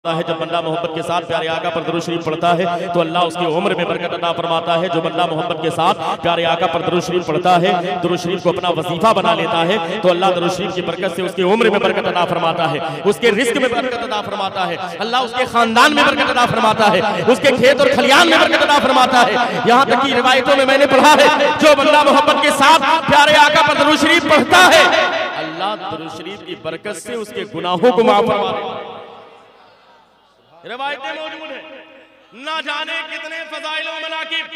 है। जब बंदा मोहब्बत के साथ प्यारे आका पर दरूद शरीफ पढ़ता है तो अल्लाह उसकी उम्र में बरकत अता फरमाता है। जो बंदा मोहब्बत के साथ प्यारे आका पर दरूद शरीफ पढ़ता है, दरूद शरीफ को अपना वजीफा बना लेता है तो अल्लाह दरूद शरीफ की बरकत से उसकी उम्र में बरकत अता फरमाता है, उसके रिस्क में बरकत अता फरमाता है, अल्लाह उसके खानदान में बरकत अता फरमाता है, उसके खेत और खलियान में बरकत अता फरमाता है। यहाँ तक की रिवायतों में मैंने पढ़ा है जो बंदा मोहब्बत के साथ प्यारे आका पर दरूद शरीफ पढ़ता है अल्लाह दरूद शरीफ की बरकत से उसके गुनाहों को माफ फरमा देता है। रिवायतें मौजूद है, ना जाने कितने फजाइल व मनाकिब,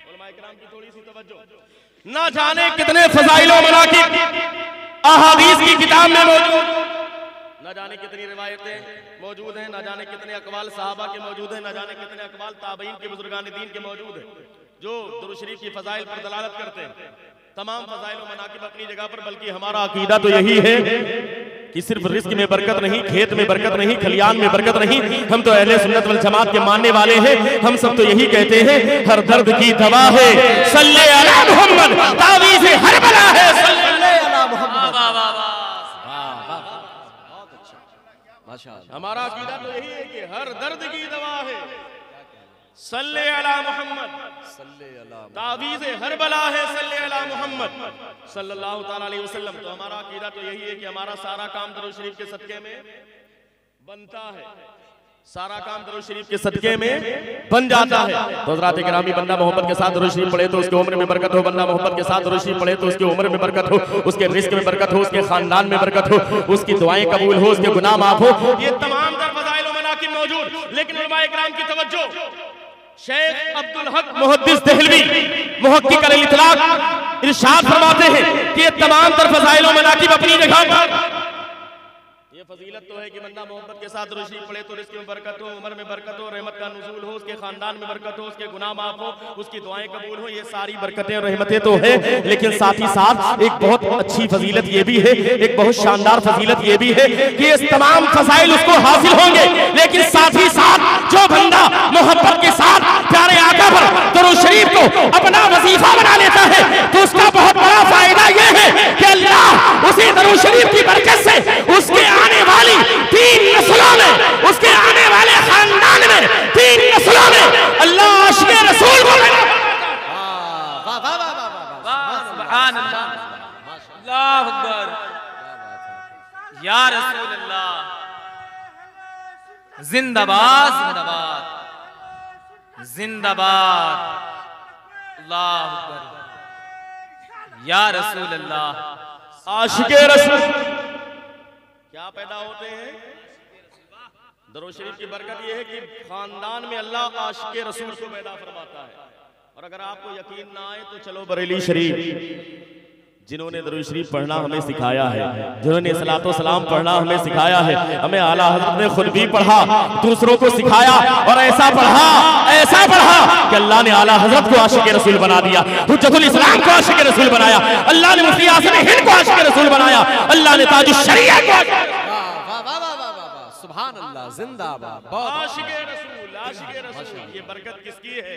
उलमा इकराम की थोड़ी सी तवज्जो, ना जाने कितने फजाइल व मनाकिब अहादीस की किताब में मौजूद, ना जाने कितनी रिवायतें मौजूद हैं, ना जाने कितने अकवाल सहाबा के मौजूद हैं, ना जाने कितने अकवाल ताबईन के बुजुर्गान दीन के मौजूद हैं जो दुरूद शरीफ की फजाइल पर दलालत करते हैं। तमाम फजाइल व मनाकिब अपनी जगह पर, बल्कि हमारा अकीदा तो यही है कि सिर्फ रिस्क में बरकत नहीं, खेत में बरकत नहीं, खलियान में बरकत नहीं, हम तो अहले सुन्नत वल जमात के मानने वाले हैं। हम सब तो यही कहते हैं हर दर्द की दवा है सल्ले अला मोहम्मद, तावीज़ हर बला है सल्ले अला मोहम्मद। हमारा अकीदा तो यही है कि हर दर्द की दवा है सल्ले अला मोहम्मद, तावीज़ हर बला है सल्ले अला मोहम्मद सल्लल्लाहु ताला अलैहि वसल्लम। तो हमारा अकीदा तो यही है कि हमारा सारा काम दरूद शरीफ के सदके में बनता है, सारा काम दरूद शरीफ के सदके में बन जाता है। तो हज़रात किरामी, बंदा मोहब्बत के साथ दरूद शरीफ पढ़े तो उसकी उम्र में बरकत हो, बंदा मोहब्बत के साथ दरूद शरीफ पढ़े तो उसकी उम्र में बरकत हो, उसके रिस्क में बरकत हो, उसके खानदान में बरकत हो, उसकी दुआएं कबूल हो, उसके गुनाह माफ हो। ये तमाम दर फज़ाइल व मनाकिब मौजूद, लेकिन उलमा इकराम की तवज्जो, शेख अब्दुल हक मुहद्दिस देहलवी मुहक्किक अल इतलाक इरशाद फरमाते हैं कि ये तमाम तर फज़ाइल व मनाकिब अपनी जगह पर, ये फजीलत तो है कि बंदा मोहब्बत के साथ दरूद शरीफ पढ़े तो रिस्क में बरकत हो, उम्र में बरकत हो, रहमत का नुज़ूल हो, उसके खानदान में बरकत हो, उसके गुनाह माफ हो, उसकी दुआएं कबूल हो। ये सारी बरकतें और रहमतें तो है, लेकिन साथ ही साथ एक बहुत अच्छी फजीलत ये भी है, एक बहुत शानदार फजीलत ये भी है कि ये तमाम फजाइल उसको हासिल होंगे, लेकिन साथ ही साथ जो बंदा मोहब्बत के साथ प्यारे आका पर दरूद शरीफ को अपना वजीफा बना लेता है तो उसका बहुत बड़ा फायदा ये है कि अल्लाह उसी दरूद शरीफ की बरकत से उसके आने वाली 3 नस्लों में, उसके आने वाले खानदान में 3 नस्लों में अल्लाह आशिक़े रसूल को सुभान अल्लाह, अल्लाहु अकबर, या रसूल अल्लाह, जिंदाबाद जिंदाबाद जिंदाबाद, अल्लाहु अकबर, या रसूल अल्लाह। आशिक़े रसूल क्या पैदा होते हैं? दरूद शरीफ की बरकत यह है कि खानदान में अल्लाह आशिक़े रसूल को पैदा फरमाता है। और अगर आपको यकीन ना आए तो चलो बरेली शरीफ, जिन्होंने दरूद शरीफ पढ़ना हमें सिखाया है, जिन्होंने सलातो सलाम पढ़ना हमें सिखाया है, हमें आला हज़रत ने खुद भी पढ़ा, दूसरों को सिखाया और ऐसा पढ़ा कि अल्लाह ने आला हज़रत को आशिक़े रसूल बना दिया, हुज्जतुल इस्लाम को आशिक़े रसूल बनाया, अल्लाह ने मुफ्ती आज़म हिंद को आशिक़े रसूल बनाया, अल्लाह ने ताजुश शरीया को, सुभान अल्लाह, जिंदाबाद। आशिक़े रसूल, आशिक़े रसूल, ये बरकत किसकी है?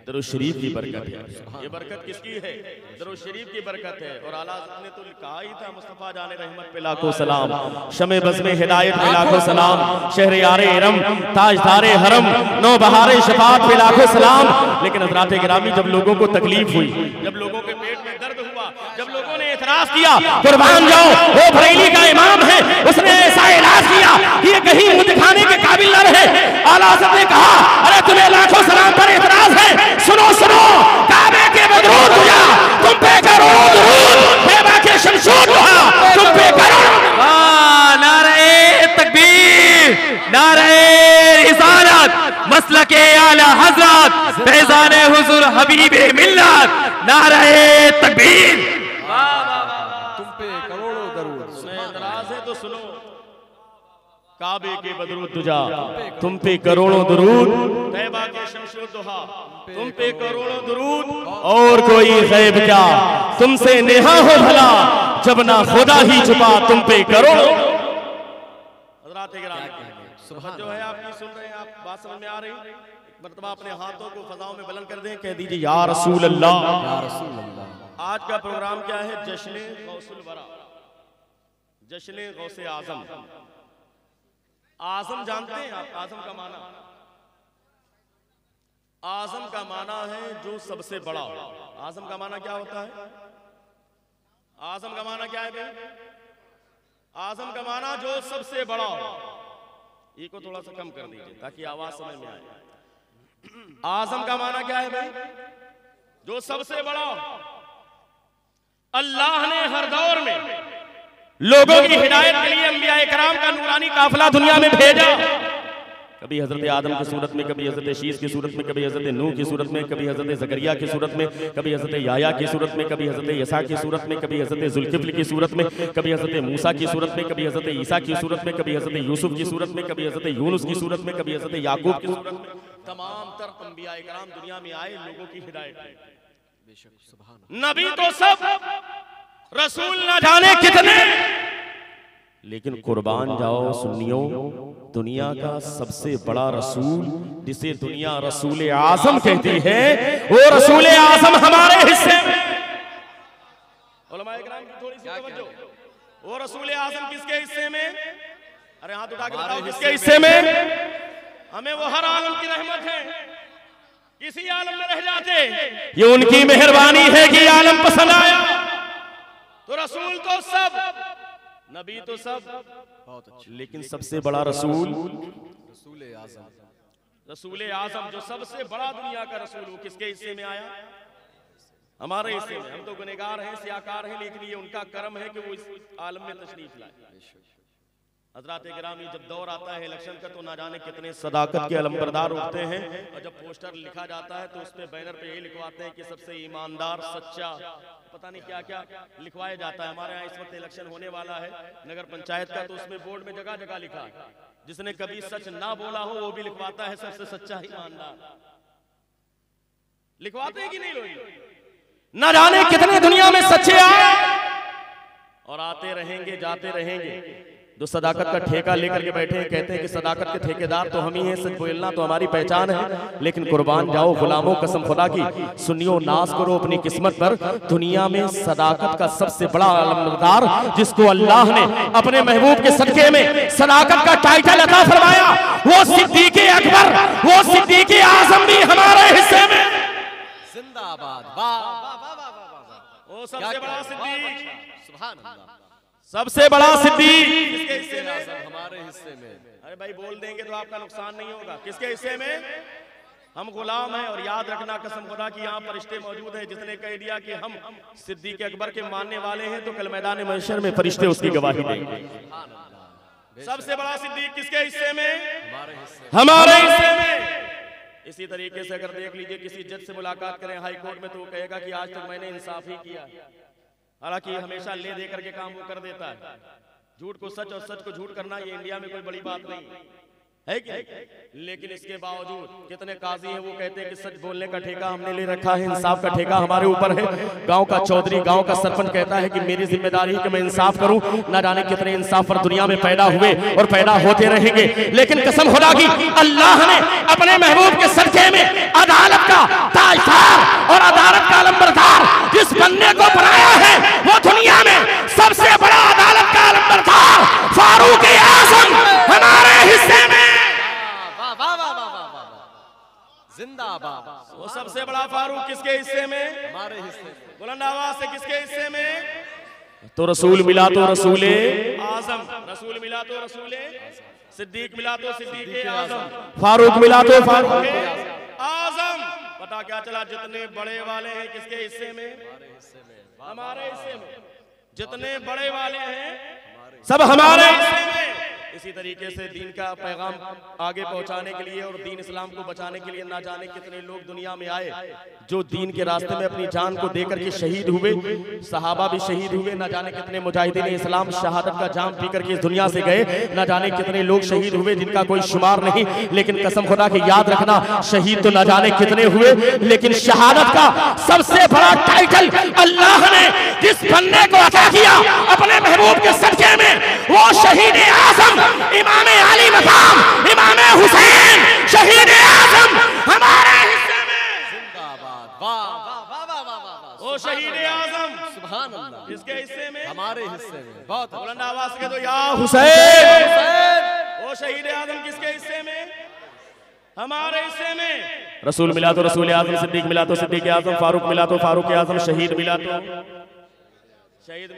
दरूद शरीफ की बरकत है। ये बरकत किसकी है? दरूद शरीफ की बरकत है। और आला हज़रत ने तो कहा ही था, मुस्तफ़ा जाने रहमत पे लाखों सलाम, शमे बज़्मे हिदायत पे लाखों सलाम, शहरे यारे इरम, ताजदारे हरम, नौ बहारे शफाअत पे लाखों सलाम। लेकिन हज़रात गिरामी, जब लोगों को तकलीफ हुई, जब लोगों के पेट में दर्द हुआ, जब लोगों ने एतराज़ किया, कुर्बान जाओ वो बरेली का इमाम है, उसने ऐसा इलाज किया कि ये कहीं मुंह दिखाने के काबिल न रहे। आला हज़रत ने कहा, अरे तुम्हें लाखों सलाम पर एतराज है, सुनो सुनो, काबे के बदरूद हुआ तुम पे करोड़ों दुरूद, तैबा के शमशूद हुआ तुम पे करोड़ों। नारे तकबीर, नारे रिसालत, मसलके आला हज़रत, फैज़ाने हुज़ूर हबीबे मिल्लत, नारे तकबीर। तुम पे करोड़ों दरूद। एतराज है तो सुनो, काबे के बदरूद तुझा तुम पे करोड़ों दुरूद, तैबा के शमशूद दुहा तुम पे करोड़ों दुरूद, और कोई गैब क्या तुमसे नेहा हो भला, जब ना खुदा ही छुपा तुम पे करोड़ों। हज़रात गिरामी, जो है आपकी सुन रहे हैं, आप बात समझ में आ रही? मर्तबा अपने हाथों को फजाओं में बुलंद कर दें, कह दीजिए या रसूल अल्लाह, या रसूल अल्लाह। आज का प्रोग्राम क्या है? जश्न गौसुल वरा, जश्न गौसे आजम। आज़म जानते हैं आप? आज़म का माना, आज़म का माना है जो सबसे बड़ा। आज़म का माना क्या होता है? आज़म का माना क्या है भाई? आज़म का माना जो सबसे बड़ा। ये को थोड़ा सा कम कर दीजिए ताकि आवाज समझ में आए। आज़म का माना क्या है भाई? जो सबसे बड़ा। अल्लाह ने हर दौर में लोगों की हिदायत के लिए अंबिया इकराम का नूरानी काफिला दुनिया में भेजा। कभी हजरत आदम की सूरत में, कभी हजरत शीश की सूरत में, कभी हजरत नूह की सूरत में, कभी हजरत जकरिया की सूरत में, कभी हजरत याया की सूरत में, कभी हजरत यसा की सूरत में, कभी हजरत जुल्किफ्ल की सूरत में, कभी हजरत मूसा की सूरत में, कभी हजरत ईसा की सूरत में, कभी हजरत यूसुफ की सूरत में, कभी हजरत यूनुस की सूरत में, कभी हजरत याकूब की सूरत में। तमाम तर अंबिया इकराम दुनिया में आए लोगों की हिदायत में। नबी तो सब, रसूल न जाने कितने, लेकिन कुर्बान जाओ सुन्नियों, दुनिया का सबसे बड़ा रसूल जिसे दुनिया रसूल आज़म कहती है, वो रसूल आज़म हमारे हिस्से में। उलमाए किराम की थोड़ी सी तवज्जो। वो रसूल आज़म किसके हिस्से में? अरे हाथ उठा के बताओ किसके हिस्से में? हमें वो हर आलम की रहमत है, किसी आलम में रह जाते ये उनकी मेहरबानी है कि आलम पसंद आया। तो रसूल तो सब, नबी तो सब, बहुत अच्छा, लेकिन सबसे बड़ा रसूल रसूल आज़म। रसूल आज़म जो सबसे बड़ा दुनिया का रसूल, वो किसके हिस्से में आया? हमारे हिस्से में। हम तो गुनहगार हैं, सियाकार हैं, लेकिन ये उनका कर्म है कि वो इस आलम में तशरीफ लाए। हजरात गिरामी, जब दौर आता है इलेक्शन का तो ना जाने कितने सदाकत के अलंबरदार उठते हैं, और जब पोस्टर लिखा जाता है तो उसमें बैनर पे यही लिखवाते हैं कि सबसे ईमानदार, सच्चा, पता नहीं क्या क्या लिखवाया जाता है। हमारे यहाँ इस वक्त इलेक्शन होने वाला है नगर पंचायत का, तो उसमें बोर्ड में जगह जगह लिखा है, जिसने कभी सच ना बोला हो वो भी लिखवाता है सबसे सच्चा ईमानदार। लिखवाते हैं कि नहीं लोग? ना जाने कितने दुनिया में सच्चे आए और आते रहेंगे, जाते रहेंगे। जो सदाकत का ठेका लेकर के बैठे हैं, कहते हैं कि सदाकत के ठेकेदार तो हम ही हैं, सच बोलना तो हमारी पहचान है। लेकिन कुर्बान जाओ गुलामों, कसम खुदा की, सुनियो, नाज करो अपनी किस्मत पर। दुनिया में सदाकत का सबसे बड़ा अलमदार, जिसको अल्लाह ने अपने महबूब के सदके में सदाकत का टाइटल अता फरमाया, वो सिद्दीक़ अकबर, वो सिद्दीक़ आज़म भी हमारे हिस्से में। जिंदाबाद, वाह वाह वाह वाह। वो सबसे बड़ा सिद्दीक़, सुभान अल्लाह, सबसे बड़ा सिद्दीक़ किसके हिस्से में? हमारे हिस्से में। अरे भाई बोल देंगे तो आपका नुकसान नहीं होगा। किसके हिस्से में? हम गुलाम हैं। और याद रखना, कसम खुदा की, यहाँ फरिश्ते मौजूद हैं, जिसने कह दिया कि हम सिद्दीक़ अकबर के मानने वाले हैं, तो कल मैदान महशर में फरिश्ते उसकी गवाही देंगे। सबसे बड़ा सिद्दीक़ किसके हिस्से में? हमारे हिस्से में। इसी तरीके से अगर देख लीजिए, किसी जज से मुलाकात करें हाई कोर्ट में, तो वो कहेगा कि आज तक मैंने इंसाफ ही किया। हालांकि हमेशा ले दे करके काम वो कर देता है। झूठ को सच और सच को झूठ करना ये इंडिया में कोई बड़ी बात नहीं है कि नहीं? लेकिन इसके बावजूद कितने काजी हैं, वो कहते हैं कि सच बोलने का ठेका हमने ले रखा है, इंसाफ का ठेका हमारे ऊपर है। गांव का चौधरी, गांव का सरपंच कहता है कि मेरी जिम्मेदारी है कि मैं इंसाफ करूं। ना जाने कितने इंसाफ पर दुनिया में पैदा हुए और पैदा होते रहेंगे, लेकिन कसम खुदा की, अल्लाह ने अपने महबूब के सदके में अदालत का ताजदार और अदालत का अलंबरदार जिस बंदे को बनाया है, वो दुनिया में सबसे बड़ा अदालत का अलंबरदार फारूक आज़म हमारे हिस्से में। जिंदाबाद। वो सबसे बड़ा फारूक किसके हिस्से में? हमारे हिस्से में। बुलंद आवाज से किसके हिस्से में? तो रसूल मिला तो रसूल आज़म, रसूल मिला तो रसूल सिद्दीक मिला तो सिद्दीक आज़म, फारूक मिला तो फारूक आज़म। पता क्या चला? जितने बड़े वाले हैं किसके हिस्से में? हमारे हिस्से में। जितने बड़े वाले हैं सब हमारे हिस्से में। इसी तरीके से दीन का पैगाम आगे पहुंचाने के लिए और दीन इस्लाम को बचाने के लिए ना जाने कितने लोग दुनिया में आए, जो दीन के रास्ते में अपनी जान को देकर के शहीद हुए। सहाबा भी शहीद हुए, ना जाने कितने मुजाहिदीन इस्लाम शहादत का जाम पी करके इस दुनिया से गए, ना जाने कितने लोग शहीद हुए जिनका कोई शुमार नहीं। लेकिन कसम खुदा की याद रखना, शहीद तो ना जाने कितने हुए, लेकिन शहादत का सबसे बड़ा टाइटल अल्लाह ने जिस बंदे को अता किया अपने महबूब के सदके में, वो शहीद आज़म इमाम अली मकाम, इमाम हुसैन शहीद आज़म हमारे हिस्से में। जिंदाबाद, वाह वाह वाह वाह वाह वाह। वो शहीद आज़म सुभान अल्लाह, किसके हिस्से में? हमारे हिस्से में। बहुत बुलंद आवाज से तो या हुसैन। वो शहीद आजम किसके हिस्से में? हमारे हिस्से में। रसूल मिला तो रसूल आजम, सिद्दीक मिला तो सिद्दीक आजम, फारूक मिला तो फारूक आजम, शहीद मिला तो शहीद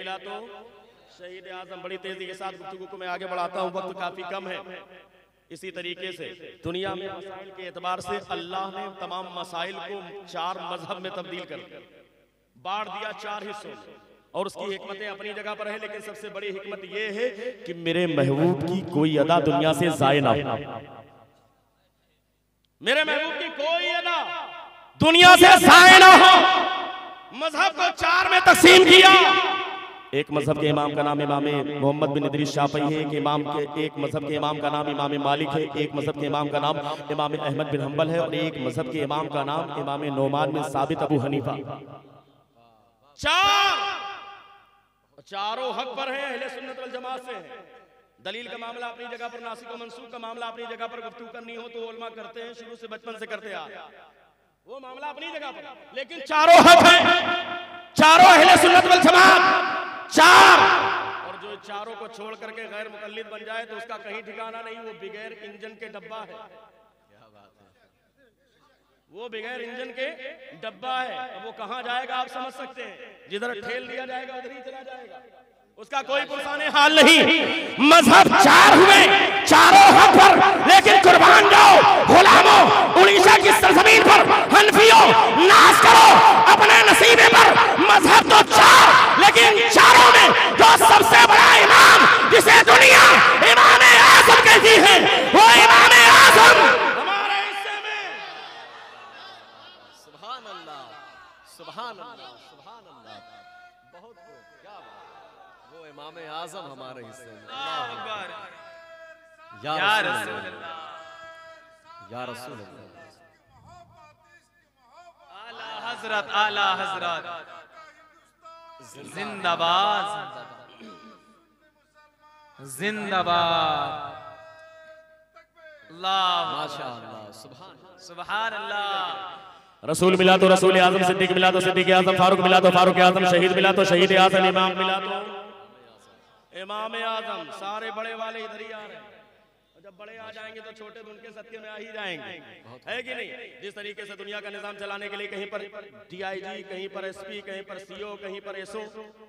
आजम। बड़ी तेजी के साथ गुफ्तगू को मैं आगे बढ़ाता हूँ, वक्त काफी कम है। इसी तरीके से दुनिया में मसाइल के एतबार से अल्लाह ने तमाम मसाइल को 4 मजहब में तब्दील कर बांट दिया, 4 हिस्सों में, और उसकी हिकमतें अपनी जगह पर है। लेकिन सबसे बड़ी हिकमत यह है कि मेरे महबूब की कोई अदा दुनिया से जाये ना हो। मेरे महबूब की कोई अदा दुनिया से जाये ना हो। मजहब को 4 में तकसीम किया। एक मजहब के इमाम का नाम इमाम मोहम्मद बिन इदरीस शाफई है, एक मजहब के इमाम का नाम इमाम मालिक है, एक मजहब के इमाम का नाम इमाम अहमद बिन हंबल है, और एक मजहब के इमाम का नाम इमाम नोमान बिन साबित अबू हनीफा। 4 हक पर है, अहले सुन्नत वल जमात से है। दलील का मामला अपनी जगह पर, नासिक और मंसूख का मामला अपनी जगह पर, गुफ्तगू करनी हो तो उलमा करते हैं, शुरू से बचपन से करते आ रहे, वो मामला अपनी जगह पर। लेकिन 4 हक है, 4 अहले सुन्नत वल जमात, 4। और जो 4 को छोड़ करके गैर मुकल्लिद बन जाए तो उसका कहीं ठिकाना नहीं, वो बगैर इंजन के डब्बा है। वो बगैर इंजन के डब्बा है। अब वो कहां जाएगा आप समझ सकते हैं, जिधर ठेल दिया जाएगा उधर ही चला जाएगा, उसका कोई पुरसाने हाल नहीं। मजहब 4 हुए, 4 हक पर, लेकिन कुर्बान जाओ गुलामों, उड़ीसा की सरजमीन पर हनफियों, नाश करो अपने नसीबे पर। मजहब तो 4, लेकिन 4 में जो सबसे बड़ा इमाम जिसे दुनिया इमाम आजम कहती है, वो इमाम आजम हमारे हिस्से में। सुभान अल्लाह, सुभान अल्लाह, सुभान अल्लाह। बहुत क्या बात, वो इमाम आजम हमारे हिस्से में। या रसूल अल्लाह, या रसूल अल्लाह। आला हजरत, आला हजरत जिंदाबाद, जिंदाबाद। अल्लाह माशाअल्लाह, सुभान अल्लाह। रसूल मिला तो रसूल आजम, सिद्दीक मिला तो सिद्दीक आजम, फारूक मिला तो फारूक आजम, शहीद मिला तो शहीद आजम, इमाम मिला तो इमाम आजम। सारे बड़े वाले इधर ही आ रहे हैं, जब बड़े आ जाएंगे तो छोटे तो उनके सदके में आ ही जाएंगे, है कि नहीं? जिस तरीके से दुनिया का निजाम चलाने के लिए कहीं पर DIG, कहीं पर SP, कहीं पर CO, कहीं पर SO,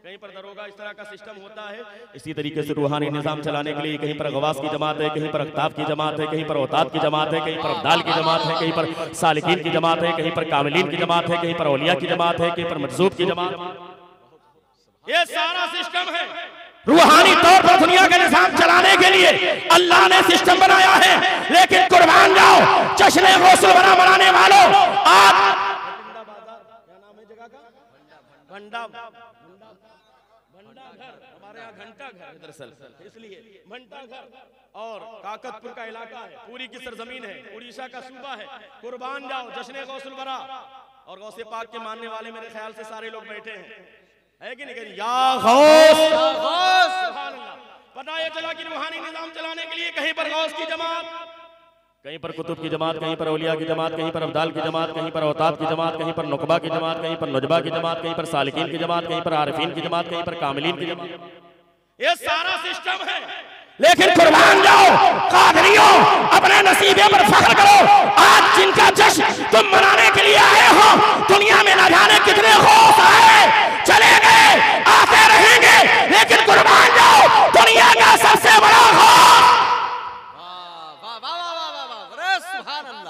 कहीं पर दरोगा, इस तरह का सिस्टम होता है। इसी तरीके से रूहानी निजाम चलाने के लिए कहीं पर गवास की जमात है, कहीं पर अख्ताब की जमात है, कहीं पर औताद की जमात है, कहीं पर अब्दाल की जमात है, कहीं पर सालिकीन की जमात है, कहीं पर कामिलीन की जमात है, कहीं पर औलिया की जमात है, कहीं पर मजूब की जमात। ये सारा सिस्टम है। रूहानी तौर पर दुनिया का निजाम चलाने के लिए अल्लाह ने सिस्टम बनाया है। लेकिन कुर्बान जाओ जश्न गौसल बना मनाने वालों, आज क्या नाम है जगह का? भंडा घर, हमारे यहाँ घंटा घर है दरअसल, इसलिए घंटा घर। और काकतपुर का इलाका है, पूरी की सरजमीन है, उड़ीसा का सूबा है। कुर्बान जाओ जश्न गौसल बना। और गौसे पाक के मानने वाले मेरे ख्याल से सारे लोग बैठे हैं, है कि नहीं? या गौस, सुभान अल्लाह। पता ये चला कि रूहानी निजाम चलाने के लिए कहीं पर गौस की जमात, कहीं पर कुतुब की जमात, कहीं पर औलिया की जमात, कहीं पर अब्दाल की जमात, कहीं पर औताद की जमात, कहीं पर नुकबा की जमात, कहीं पर नुजबा की जमात, कहीं पर सालिकीन की जमात, कहीं पर आरिफीन की जमात, कहीं पर कामिलीन की जमात। ये सारा सिस्टम है। लेकिन कुर्बान जाओ कादरियों, अपने नसीबे पर फख्र करो। आज जिनका जश्न तुम मनाने के लिए आए हो, दुनिया में न जाने कितने खौफ आए, चले गए, आते रहेंगे, लेकिन कुर्बान जाओ दुनिया का सबसे बड़ा खौफ,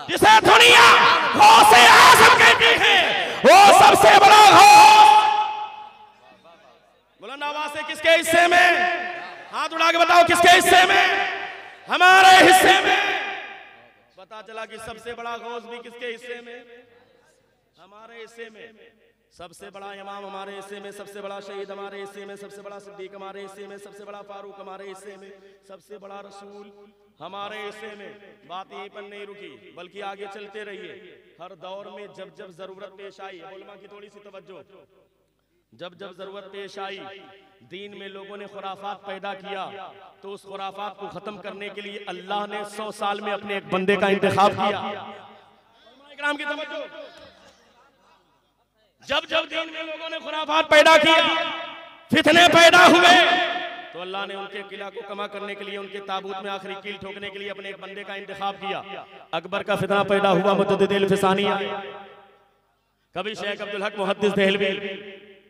जिसे दुनिया गौसे आज़म कहती है, वो सबसे बड़ा खौफ। बुलंद आवाज से किसके हिस्से में? हाथ उठा के बताओ किसके हिस्से में? हमारे हिस्से में। पता चला कि सबसे बड़ा गौस भी किसके हिस्से में? हमारे हिस्से में। सबसे बड़ा इमाम हमारे हिस्से में, सबसे बड़ा शहीद हमारे हिस्से में, सबसे बड़ा सिद्दीक हमारे हिस्से में, सबसे बड़ा फारूक हमारे हिस्से में, सबसे बड़ा रसूल हमारे हिस्से में। बात यहीं पर नहीं रुकी, बल्कि आगे चलते रहिए। हर दौर में जब जब जरूरत पेश आई, उलमा की थोड़ी सी तवज्जो, जब जब जरूरत पेश आई, दीन में लोगों ने खुराफात पैदा किया, तो उस खुराफात को खत्म करने के लिए अल्लाह ने 100 साल में अपने एक बंदे का इंतखाब किया। इकराम की तवज्जो, जब जब दीन में लोगों ने खुराफात पैदा किया, फितने पैदा हुए, तो अल्लाह ने उनके किला को कमा करने के लिए, उनके ताबूत में आखिरी कील ठोकने के लिए अपने एक बंदे का इंतखाब किया। अकबर का फितना पैदा हुआ, मुतअद्दिद अल-फिसानी आए, कभी शेख अब्दुल हक मुहद्दिस देहलवी,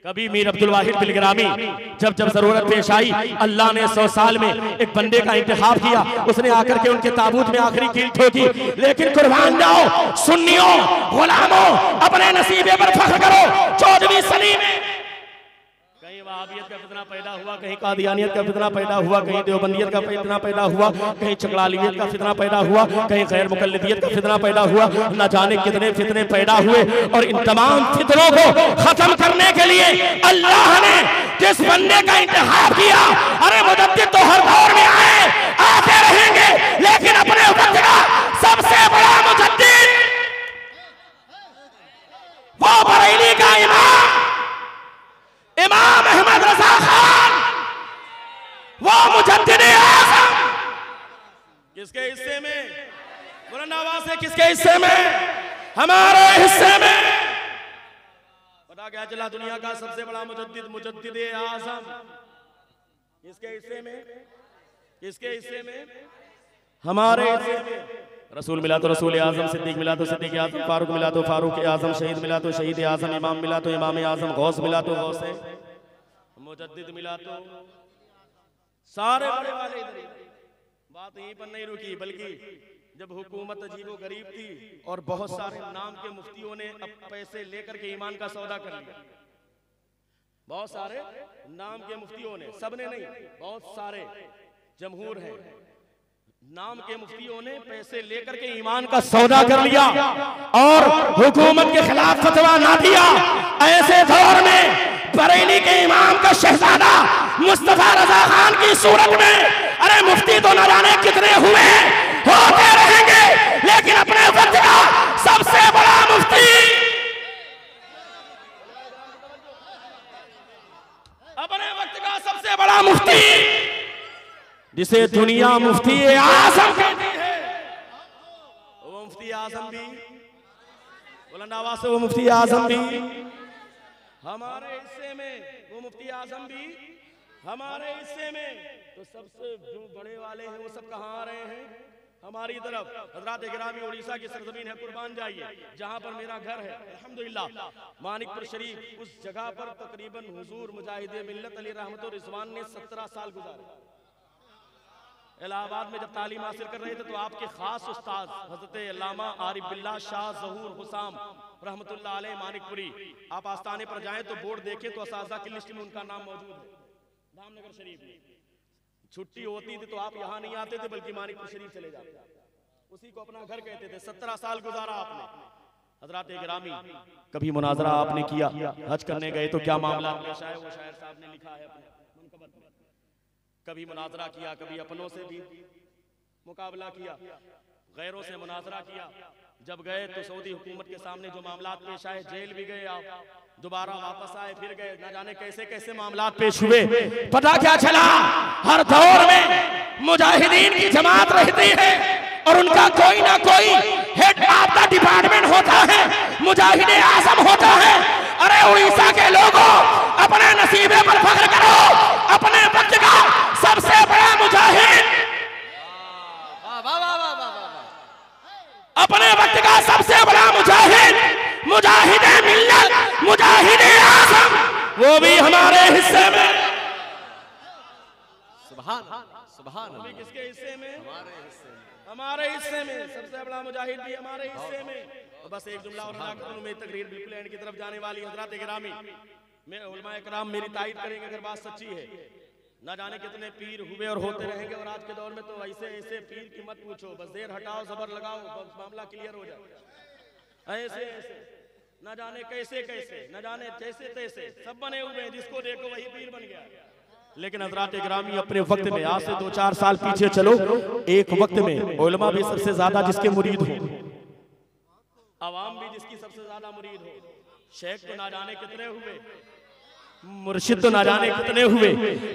कभी मीर अब्दुल वाहिद बिलग्रामी। जब जब जरूरत पेश आई, अल्लाह ने 100 साल में एक बंदे का इंतखाब किया, उसने आकर के उनके ताबूत में आखिरी कील ठोकी। लेकिन कुर्बान जाओ सुन्नियों, गुलामों, अपने नसीबे पर फख्र करो। 14वीं सदी में कहीं वहाबियत का फितना पैदा हुआ, कहीं कादियानियत का फितना पैदा हुआ, कहीं देवबंदियत का फितना पैदा हुआ, कहीं चकलालियत का फितना पैदा हुआ, कहीं गैर मुकल्लिदियत का फितना पैदा हुआ। न जाने कितने फितने पैदा हुए, और इन तमाम फितनों को खत्म करने के लिए अल्लाह ने जिस बंदे का इंतखाब किया, अरे मुजद्दिद तो हर दौर में आए, आते रहेंगे, लेकिन अपने वक्त का सबसे बड़ा मुजद्दिद वो बरेली का इमाम अहमद रजा खान, वो मुजद्दिद आज़म। किसके हिस्से में? बुलंद आवाज से किसके हिस्से में? हमारे हिस्से में। पता क्या चला? दुनिया का सबसे बड़ा मुजद्दिद आज़म किसके हिस्से में? किसके हिस्से में? हमारे हिस्से में। रसूल मिला तो रसूल आज़म, सिद्दीक मिला तो सिद्दीक आज़म, फारूक मिला तो फारूक आज़म, शहीद मिला तो शहीद आज़म, इमाम मिला तो इमाम आज़म, गौस मिला तो गौस, मुजद्दिद मिला तो सारे बड़े वाले। बात यहीं पर नहीं रुकी, बल्कि जब हुकूमत अजीबो गरीब थी और बहुत सारे नाम के मुफ्तियों ने अब पैसे लेकर के ईमान का सौदा कर लिया, बहुत सारे नाम के मुफ्तियों ने, सबने नहीं, बहुत सारे जमहूर हैं, नाम के मुफ्तियों ने पैसे लेकर के ईमान का सौदा कर लिया और हुकूमत के खिलाफ फतवा ना दिया। ऐसे दौर में बरेली के इमाम का शहजादा मुस्तफा रजा खान की सूरत में, अरे मुफ्ती तो न जाने कितने हुए, होते रहेंगे, लेकिन अपने वक्त का सबसे बड़ा मुफ्ती, अपने वक्त का सबसे बड़ा मुफ्ती, जिसे दुनिया मुफ्ती आज़म कहती है, वो मुफ्ती आज़म भी, बुलंद आवाज से वो मुफ्ती आज़म भी हमारे हिस्से में, वो मुफ्ती आज़म भी हमारे हिस्से में। तो सबसे जो बड़े वाले हैं वो सब कहाँ आ रहे हैं? हमारी तरफ। हजरात गिरामी, उड़ीसा की सरजमीन है, कुर्बान जाइए, जहाँ पर मेरा घर है अल्हम्दुलिल्लाह, मानिकपुर शरीफ। उस जगह पर तकरीबन हुजूर मुजाहिदे मिल्लत अली रहमतुर रिजवान ने 17 साल गुजारे। इलाहाबाद में जब तालीम हासिल कर रहे थे तो आपके खास उस्ताद हजरत अल्लामा आरिफ बिल्लाह शाह ज़हूर हुसाम रहमतुल्लाह अलैह मानिकपुरी, आप आस्थाने पर जाएं तो बोर्ड देखें तो असातिज़ा की लिस्ट में उनका नाम मौजूद है। धामनगर शरीफ में छुट्टी होती थी तो आप यहाँ नहीं आते थे, बल्कि मानिकपुर शरीफ चले जाते, उसी को अपना घर कहते थे। 17 साल गुजारा आपने। हजरात गिरामी, कभी मुनाजरा आपने किया, हज करने गए तो क्या मामला पेश आए, वो शायर साहब ने लिखा है अपने मुनकबत में। कभी मुनाजरा किया, कभी अपनों से भी मुकाबला किया, गैरों से मुनाजरा किया। जब गए तो सऊदी हुकूमत के सामने जो मामलात पेश आए, जेल भी गए आप, दोबारा वापस आए, फिर गए, न जाने कैसे कैसे मामलात पेश हुए। पता क्या चला? हर दौर में मुजाहिदीन की जमात रहती है और उनका कोई ना कोई हेड ऑफ द डिपार्टमेंट होता है, मुजाहिद आज़म होता है। अरे उड़ीसा के लोगों, अपने नसीबे पर फख्र करो, अपने वक्त का सबसे बड़ा मुजाहिद, अपने वक्त का सबसे बड़ा मुजाहिद, मुजाहिद मिल्लत, मुजाहिद आज़म, वो भी हमारे हिस्से में। सुभान सुभान अल्लाह। किसके हिस्से में? हमारे हिस्से में, हमारे हिस्से में सबसे बड़ा मुजाहिद भी हमारे हिस्से में। तो बस एक जुमला और मेरी तकरीर बिल्कुल एंड की तरफ जाने वाली। हजरात गिरामी, मैं उलमाए कराम मेरी तारीफ करेंगे अगर बात सच्ची है। न जाने कितने पीर हुए और होते रहेंगे, और आज के दौर में तो ऐसे ऐसे पीर की मत पूछो, बस देर हटाओ जबर लगाओ, बस मामला क्लियर हो जाए। ऐसे ऐसे न जाने कैसे कैसे, न जाने जैसे तैसे सब बने हुए हैं, जिसको देखो वही पीर बन गया। लेकिन हजरात गिरामी, अपने वक्त में, आज से 2-4 साल पीछे चलो, एक वक्त में उलमा भी सबसे ज्यादा जिसके मुरीद हो, अवाम भी जिसकी सबसे ज्यादा मुरीद हो, शेख तो ना जाने कितने हुए, मुर्शिद तो ना जाने कितने हुए,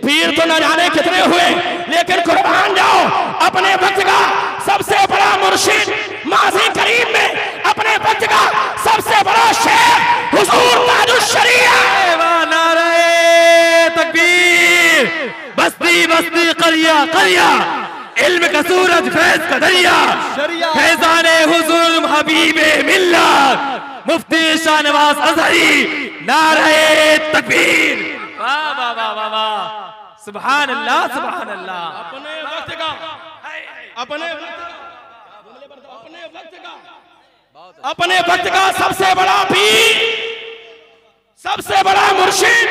पीर तो ना जाने कितने हुए, लेकिन कुर्बान जाओ, अपने वक्त का सबसे बड़ा मुर्शिद माज़ी करीम में, अपने वक्त का सबसे बड़ा शेख हुजूर ताजुश शरीया, नारे तकबीर, बस्ती करिया, इल्म का सूरज फैज का दरिया, फैजाने हुजूर हबीबे मिल्लत मुफ्ती शाहनवाज अज़हरी, नारे तकबीर। वाह वाह वाह वाह वाह, सुभान अल्लाह सुभान अल्लाह। अपने वक्त का अपने वक्त का सबसे बड़ा पीर, सबसे बड़ा मुर्शिद,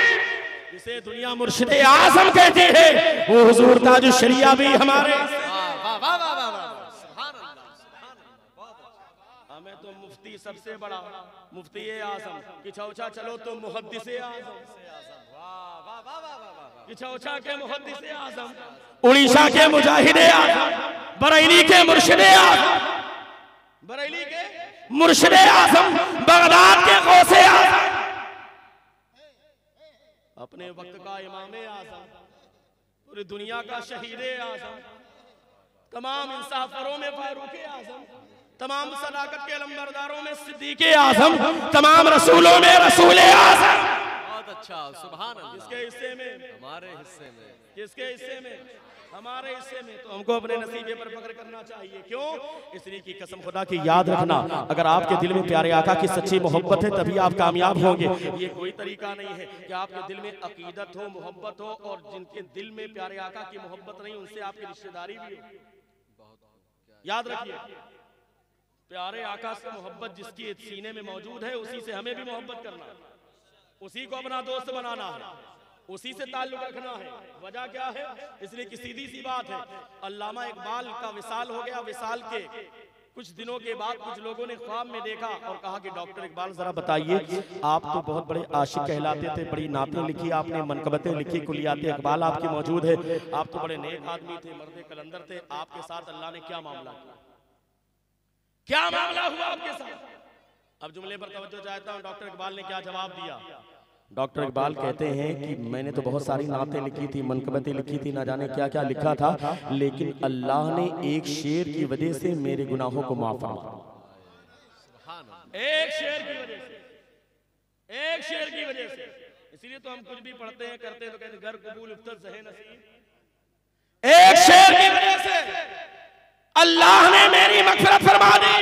जिसे दुनिया मुर्शिद आजम कहते हैं, वो हुजूर ताज शरिया भी हमारे। हमें तो मुफ्ती सबसे बड़ा मुफ्ती आजम, किछौछा चलो तो मुहद्दिस आजम, किछौछा के मुहद्दिस आजम, उड़ीसा के मुजाहिद आजम, बरेली के मुर्शिद आजम, बरेली के मुर्शिद आजम, बगदाद के गौसे आजम, अपने वक्त का इमाम आजम, पूरी दुनिया का शहीद आजम, तमाम इंसाफरों में फारूक आजम, तमाम सदाकत के लंबरदारों में सिद्दीक आजम, तमाम रसूलों में रसूल आजम। बहुत अच्छा, सुभान अल्लाह। किसके हिस्से में? हमारे हिस्से में। किसके हिस्से में? हमारे हिस्से में। तो हमको अपने नसीबे पर फख्र करना चाहिए। क्यों? इसलिए की कसम खुदा की याद रखना, अगर आपके दिल में प्यारे आका की सच्ची मोहब्बत है तभी आप कामयाब होंगे। ये कोई तरीका नहीं है कि आपके दिल में अकीदत हो, मोहब्बत हो, और जिनके दिल में प्यारे आका की मोहब्बत नहीं उनसे आपकी रिश्तेदारी भी हो। याद रखिए, प्यारे आका से मोहब्बत जिसकी सीने में मौजूद है उसी से हमें भी मोहब्बत करना है, उसी को अपना दोस्त बनाना है, उसी से ताल्लुक रखना है। वजह क्या है? इसलिए कि सीधी सी बात है, अल्लामा इकबाल का विसाल हो गया। विसाल के कुछ दिनों के बाद कुछ लोगों ने ख्वाब में देखा और कहा कि डॉक्टर इकबाल जरा बताइए, आप तो बहुत बड़े आशिक कहलाते थे, बड़ी नातें लिखी आपने, मनकबतें लिखी, कुलियात इकबाल आपकी मौजूद है, आप तो बड़े नेक आदमी थे, मर्द कलंदर थे, आपके साथ अल्लाह ने क्या मामला किया, क्या मामला हुआ आपके साथ? अब जुमले पर तवज्जो चाहता हूं, डॉक्टर इकबाल ने क्या जवाब दिया। डॉक्टर इकबाल कहते हैं कि मैंने तो बहुत सारी नातें लिखी थी, मनकबतें लिखी थी, ना जाने क्या क्या लिखा था, लेकिन अल्लाह ने एक शेर की वजह से मेरे गुनाहों को माफ फरमा। एक शेर की वजह से, एक शेर की वजह से। इसीलिए तो हम कुछ भी पढ़ते हैं करते हैं तो कहते हैं घर कबूल उफ्तत ज़हे नसीब। एक शेर की वजह से अल्लाह ने मेरी मग़फ़िरत फरमा दी।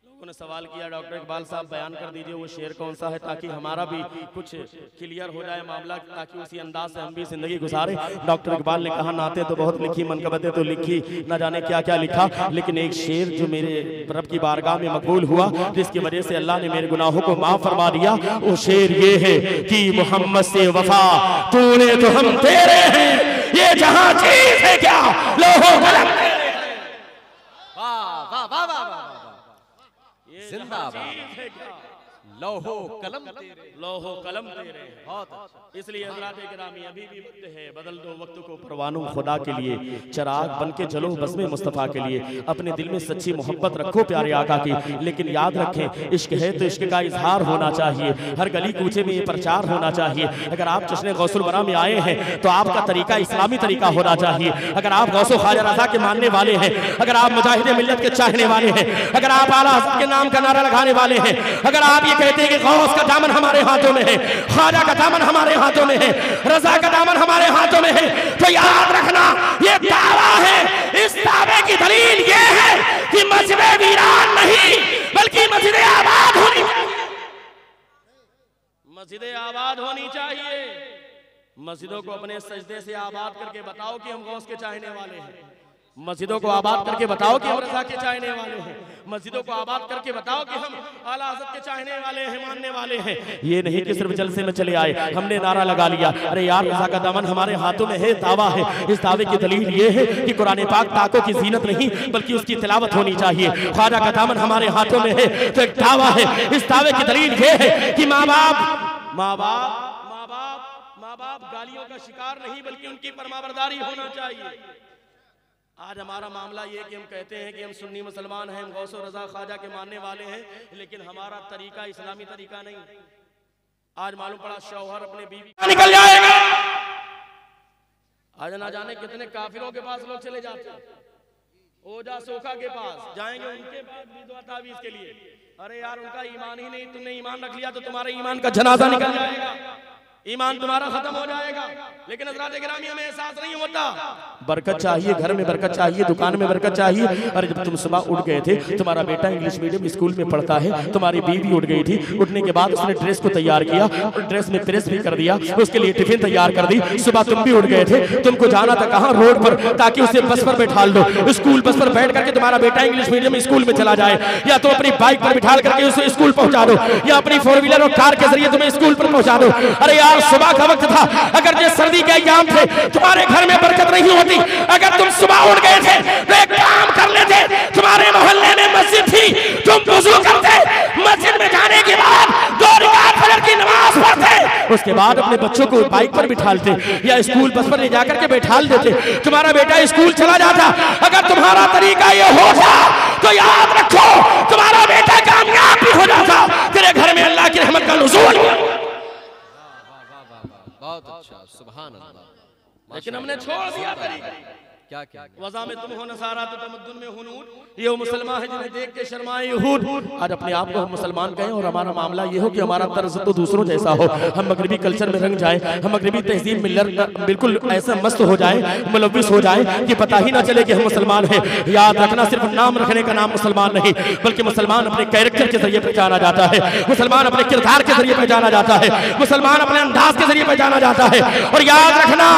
लोगों ने सवाल किया, डॉक्टर इकबाल साहब बयान कर दीजिए वो शेर कौन सा है, ताकि हमारा भी कुछ क्लियर हो जाए मामला, ताकि उसी अंदाज से हम भी जिंदगी गुजारे। डॉक्टर इकबाल ने कहा, नाते तो बहुत लिखी, मनकबतें तो लिखी, ना जाने क्या क्या लिखा, लेकिन एक शेर जो मेरे रब की बारगाह में मकबूल हुआ, जिसकी वजह से अल्लाह ने मेरे गुनाहों को माफ फरमा दिया, वो शेर ये है कि मोहम्मद से वफा तूने तो हम तेरे हैं, ये जहां चीज है क्या लोहो कलम। लोहो कलम तेरे, लोहो कलम तेरे। बहुत अच्छा। इसलिए हज़रात किरामी अभी भी वक्त है, बदल दो वक्त को परवानों खुदा के लिए, चिराग बन के चलो बज़्म मुस्तफ़ा के लिए। अपने दिल में सच्ची मोहब्बत रखो प्यारे आका की, लेकिन याद रखें इश्क है तो इश्क का इजहार होना चाहिए, हर गली कूचे में ये प्रचार होना चाहिए। अगर आप जश्न गौसुल वरा में आए हैं तो आपका तरीका इस्लामी तरीका होना चाहिए। अगर आप गौसो ख्वाजा रज़ा के मानने वाले हैं, अगर आप मुजाहिद मिल्लत के चाहने वाले हैं, अगर आप आला हज़रत के नाम का नारा लगाने वाले हैं, अगर आप ये कहते हैं कि गौस का दामन हमारे हाथों में है, ख्वाजा का दामन हमारे हाथों में है, रज़ा का दामन हमारे हाथों में है, तो याद रखना ये दावा है। इस दावे की दलील ये है कि मस्जिद वीरान नहीं बल्कि मस्जिद आबाद होनी चाहिए। मस्जिद आबाद होनी चाहिए। मस्जिदों को अपने सजदे से आबाद करके बताओ कि हम गौस के चाहने वाले हैं। मस्जिदों को आबाद करके बताओ कि हम रज़ा के चाहने वाले हैं। मस्जिदों को आबाद करके बताओ कि हम आला हज़रत के चाहने वाले हैं, मानने वाले हैं। ये नहीं कि सिर्फ जलसे में चले आए, हमने नारा लगा लिया, अरे यार रज़ा का दामन हमारे हाथों में है, दावा है। इस दावे की दलील ये है कि कुरान पाक ताकों की जीनत नहीं बल्कि उसकी तिलावत होनी चाहिए। ख्वाजा का दामन हमारे हाथों में है तो एक दावा है। इस दावे की दलील ये है कि माँ बाप गालियों का शिकार नहीं बल्कि उनकी फरमाबरदारी होना चाहिए। आज हमारा मामला ये कि हम कहते हैं कि हम सुन्नी मुसलमान हैं, हम गौसो रज़ा ख्वाजा के मानने वाले हैं, लेकिन हमारा तरीका इस्लामी तरीका नहीं। आज मालूम पड़ा शौहर अपने बीवी निकल जाएगा। आज ना जाने कितने काफिरों के पास लोग चले जाते हैं, ओजा सोखा के पास जाएंगे, उनके पास विधवा तावीज़ के लिए। अरे यार उनका ईमान ही नहीं, तुमने ईमान रख लिया तो तुम्हारे ईमान का जनाजा निकल जाएगा। ईमान तुम्हारा खत्म हो जाएगा। लेकिन हज़रात गिरामी हमें एहसास नहीं होता। बरकत चाहिए, घर में बरकत चाहिए, दुकान में बरकत चाहिए। अरे जब तुम सुबह उठ गए थे, तुम्हारा बेटा इंग्लिश मीडियम स्कूल में पढ़ता है, तुम्हारी बीवी उठ गई थी, उठने के बाद उसने ड्रेस को तैयार किया और ड्रेस में प्रेस भी कर दिया, उसके लिए टिफिन तैयार कर दी। सुबह तुम भी उठ गए थे, तुमको जाना था कहाँ, रोड पर, ताकि उसे बस पर बैठा लो, स्कूल बस पर बैठ करके तुम्हारा बेटा इंग्लिश मीडियम स्कूल में चला जाए, या तो अपनी बाइक पर बिठा करके उसे स्कूल पहुंचा दो, या अपनी 4 व्हीलर और कार के जरिए तुम्हें स्कूल पर पहुंचा दो। अरे यार सुबह का वक्त था, अगर ये सर्दी के अय्याम थे, तुम्हारे घर में बरकत नहीं होती। अगर तुम सुबह उठ गए थे तो एक काम कर लेते, तुम्हारे मोहल्ले में मस्जिद थी, तुम वुजू करते, मस्जिद में जाने के बाद 2 रकात फजर की नमाज पढ़ते, उसके बाद अपने बच्चों को बाइक पर बिठालते या स्कूल बस पर ले जाकर के बैठाल देते, तुम्हारा बेटा स्कूल चला जाता। अगर तुम्हारा तरीका ये होता तो याद रखो तुम्हारा बेटा कामयाब भी हो जाता, तेरे घर में अल्लाह की रहमत का नुज़ूल। बहुत अच्छा, सुभान अल्लाह। लेकिन हमने छोड़ दिया तरीका। क्या क्या वज़ा में तुम हो नसारा तो तमद्दुन में हुनूद, ये वो मुसलमान है जिन्हें देख के शर्माए यहूद। आज अपने आप को हम मुसलमान कहें और हमारा मामला ये हो कि हमारा तर्ज तो दूसरों जैसा हो, हम मगरबी कल्चर में रंग जाए, हम मगरबी तहजीब में बिल्कुल ऐसा मस्त हो जाए, मुलव्विस हो जाए कि पता ही ना चले कि हम मुसलमान हैं। याद रखना, सिर्फ नाम रखने का नाम मुसलमान नहीं, बल्कि मुसलमान अपने कैरेक्टर के जरिए पहचाना जाता है, मुसलमान अपने किरदार के जरिए पहचाना जाता है, मुसलमान अपने अंदाज के जरिए पहचाना जाता है। और याद रखना,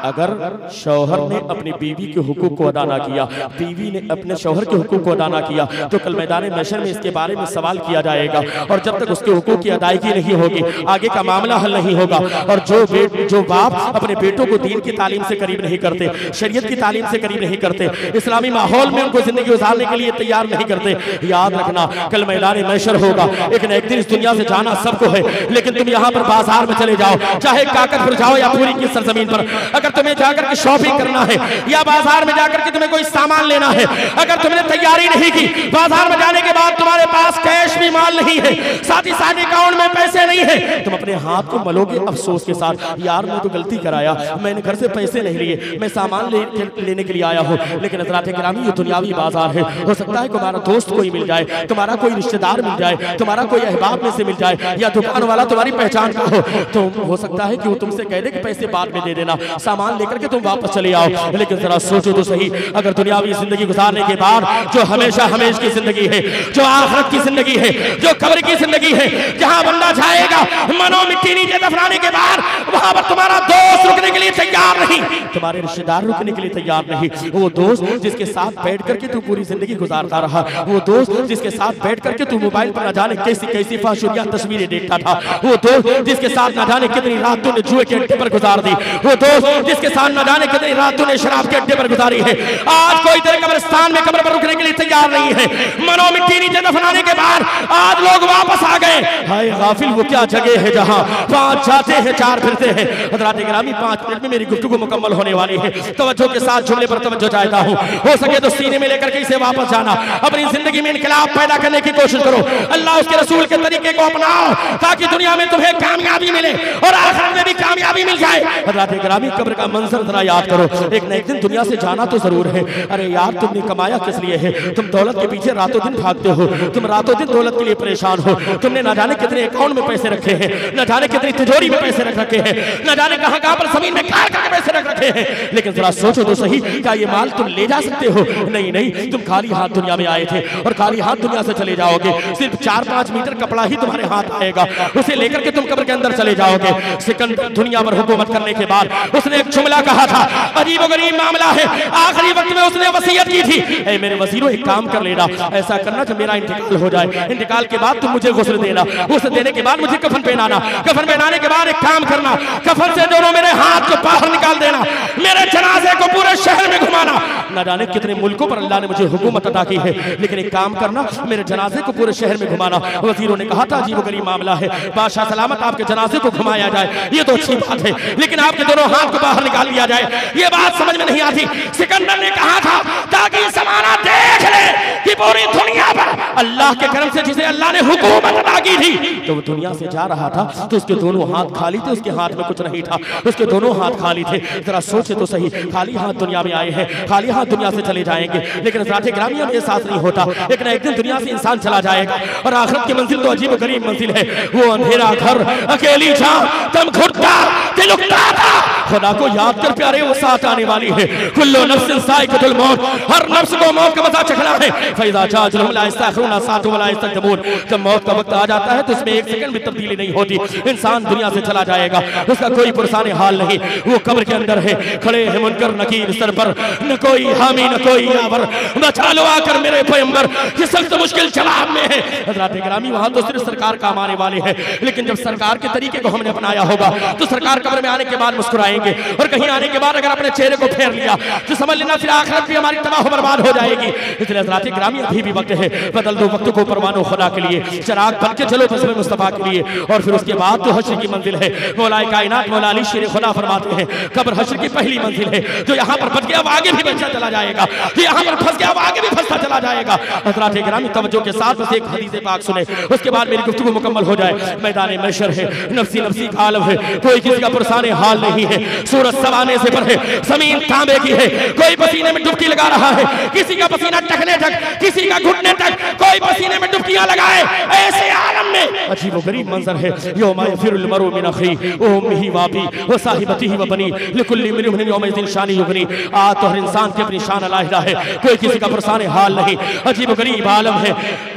अगर शौहर ने अपनी बीवी के हुकूक को अदा ना किया, बीवी ने अपने शौहर के हुकूक को अदा ना किया, तो कल मैदान महशर में इसके बारे में सवाल किया जाएगा। और जब तक उसके हुकूक की अदायगी नहीं होगी, आगे का मामला हल नहीं होगा। और जो बाप अपने बेटों को दीन की तालीम से करीब नहीं करते, शरीयत की तालीम से करीब नहीं करते, इस्लामी माहौल में उनको जिंदगी गुजारने के लिए तैयार नहीं करते, याद रखना कल मैदान महशर होगा। एक न एक दिन इस दुनिया से जाना सबको है, लेकिन तुम यहाँ पर बाजार में चले जाओ, चाहे काकरपुर जाओ या पूरी की सरजमीन पर, अगर तुम्हें जाकर के शॉपिंग करना है या बाजार में जाकर के तुम्हें कोई सामान लेना है, अगर तुमने तैयारी नहीं की, बाजार में जाने के बाद तुम्हारे पास कैश भी माल नहीं है, साथ ही साथ अकाउंट में पैसे नहीं है, तुम अपने हाथ को मलोगे अफसोस के साथ, यार मैं तो गलती कराया, मैंने घर से पैसे नहीं लिए, मैं सामान लेने के लिए आया हूँ। लेकिन हज़रात गिरामी ये दुनियावी बाजार है, हो सकता है तुम्हारा दोस्त कोई मिल जाए, तुम्हारा कोई रिश्तेदार मिल जाए, तुम्हारा कोई अहबाब में से मिल जाए, या दुकान वाला तुम्हारी पहचान का हो, तो हो सकता है कि वो तुमसे कह दे कि पैसे बाद में दे देना, सामान लेकर के तुम वापस चले आओ। लेकिन जरा सोचो तो सही, अगर दुनियावी जिंदगी गुजारने के बाद जो हमेशा हमेश की जिंदगी है, जो आखिरत की जिंदगी है, जो कब्र की जिंदगी है, जहां बंदा जाएगा मनो मिट्टी नीचे दफनाने के बाद, वहां पर तुम्हारा दोस्त रुकने के लिए तैयार नहीं, तुम्हारे रिश्तेदार रुकने के लिए तैयार नहीं, वो दोस्त जिसके साथ बैठ करके तू पूरी जिंदगी गुजारता रहा, वो दोस्त जिसके साथ बैठ करके तू मोबाइल पर न जाने कैसी कैसी फाशुरिया तस्वीरें देखता था, वो दोस्त जिसके साथ न जाने कितनी रात तूने जुए के अड्डे पर गुजार दी, वो दोस्त जिसके साथ न जाने कितनी रात तूने शराब के अड्डे पर गुजारी है, आज कोई तेरे कब्रिस्तान में कब्र पर रुकने के लिए तैयार नहीं है। मनो मिट्टी नीचे दफनाने के बाद आज लोग वापस आ गए। हाय गाफिल, वो क्या जगह है जहां 5 जाते हैं 4 फिरते हैं। हज़रात गिरामी 5 मिनट में मेरी गुफ्तगू मुकम्मल होने वाली है, तवज्जो के साथ जुमले पर तवज्जो चाहता हूं, हो सके तो सीने में लेकर के इसे वापस जाना, अपनी जिंदगी में इनकलाब पैदा करने की कोशिश करो, अल्लाह उसके रसूल के तरीके को अपनाओ, ताकि दुनिया में तुम्हें कामयाबी मिले और आखिरत में भी कामयाबी मिल जाए। हज़रात गिरामी कब्र का मंजर जरा याद करो, एक न एक दिन दुनिया से जाना तो जरूर है। अरे यार तुमने कमाया किस लिए है, तुम दौलत के पीछे रातों दिन भागते हो, तुम रातों दिन दौलत के लिए परेशान हो, तुमने न जाने कितने अकाउंट में पैसे रखे हैं, न जाने कितनी तिजोरी में पैसे रख रखे हैं, न जाने कहां कहां पर जमीन में काट करके पैसे रख रखे हैं। लेकिन जरा सोचो तो सही, क्या ये माल तुम ले जा सकते हो? नहीं नहीं, तुम खाली हाथ दुनिया में आए थे और खाली हाथ दुनिया से चले जाओगे। सिर्फ 4-5 मीटर कपड़ा ही तुम्हारे हाथ आएगा, उसे लेकर के तुम कब्र के अंदर चले जाओगे। सिकंदर दुनिया पर हुकूमत करने के बाद उसने एक जुमला कहा था, अजीब गरीब मामला है, आखिरी वक्त में उसने वसीयत की थी, ऐ मेरे वजीरों एक काम कर लेना, ऐसा करना जब मेरा इंतकाल हो जाए, इंतकाल के बाद तुम मुझे गुस्ल देना, गुस्ल देने के बाद मुझे कफन पहनाना, कफन पहनाने के बाद एक काम करना, कफन से दोनों मेरे हाथ को बाहर निकाल देना, मेरे जनाजे को पूरे शहर में घुमाना। न जाने कितने मुल्कों पर अल्लाह ने मुझे हुकूमत अता की है, लेकिन एक काम करना, मेरे जनाजे को पूरे शहर में घुमाना। वजीरों ने कहा था अजीब गरीब मामला है, बादशाह सलामत आपके जनाजे को घुमाया जाए, ये तो अच्छी बात है, लेकिन आपके दोनों हाथ को बाहर निकाल लिया जाए, ये बात समझ में नहीं आती। सिकंदर ने कहा था ताकि जमाना देख ले कि पूरी दुनिया पर अल्लाह के करम से जिसे अल्लाह ने हुकूमत अता की थी, तो वो दुनिया से जा रहा था तो उसके दोनों हाथ खाली थे, उसके हाथ में कुछ नहीं था, उसके दोनों हाथ खाली थे। जरा सोचे तो सही, खाली हाथ दुनिया में आए हैं, खाली हाथ दुनिया से चले जाएंगे, लेकिन ज़ाते गिरामी में एहसास नहीं होता। एक ना एक दिन दुनिया से इंसान चला जाएगा और आखिरत की मंजिल तो अजीब गरीब मंजिल है। वो अंधेरा घर, अकेली जान, दम घुटता, दिल उकता था। खुदा को याद कर प्यारे, वो साथ आने वाली है। कुल्लु नफ्सिन ज़ाइक़तुल मौत, हर नफ्स को मौत का मज़ा चखना है। फ़इज़ा जाअ अजलुहुम ला यस्तअख़िरूना साअतन वला यस्तक़दिमून। जब मौत का वक्त आ जाता है तो इसमें एक सेकंड भी तब्दीली नहीं होती। इंसान दुनिया से चला जाएगा, उसका कोई पुरसाने हाल नहीं। वो कब्र के अंदर है, खड़े हैं मुनकर नकीर सर पर, न कोई हामी न कोई यावर। बचा लो आकर मेरे पैगंबर, ये सख्त मुश्किल जवाब में है। हज़रात गिरामी, वहाँ तो सिर्फ सरकार काम आने वाले हैं, लेकिन जब सरकार के तरीके को हमने अपनाया होगा तो सरकार कब्र में आने के बाद मुस्कुराएंगे, और कहीं आने के बाद अगर अपने चेहरे को फेर लिया तो समझ लेना फिर आखिरत भी हमारी तबाह बर्बाद हो जाएगी। इसलिए हज़रात गिरामी, अभी भी वक्त है, बदल दो वक्त को परवानो खुदा के लिए, चिराग बन के चलो बज़्म मुस्तफ़ा के लिए। और फिर उसके बाद तो हश्र की मंजिल है। मौलाए कायनात मौला अली शेर खुदा फरमाते हैं, कब्र हश्र की पहली मंजिल है। जो यहाँ पर बच गया वो आगे भी बचता चला जाएगा, जो यहाँ पर फंस गया वो आगे भी फंसता चला जाएगा। हज़रात गिरामी, तवज्जो के साथ बस एक हदीस पाक सुने, उसके बाद मेरी गुफ्तगू मुकम्मल हो जाए। मैदान महशर है, नफ्सी नफ्सी का आलम है, कोई किसी का पुरसाने हाल नहीं है। सूरज सवाने से पर है, जमीन तांबे की है, कोई पसीने में डुबकी लगा रहा है, किसी का पसीना टकने तक, किसी का घुटने तक, कोई पसीने में डुबकियां लगाए। ऐसे आलम में अजीब व गरीब मंजर है। यौमा यफिरुल मरउ मिन अखी व उम्मिही व अबी व साहिबतिही व बनी लिकुल्लि इम्रिइन यौमइज़िन शान युगनी। आज तो हर इंसान की अपनी शान अलहदा है, कोई किसी का पुरसाने हाल नहीं। अजीब व गरीब आलम है,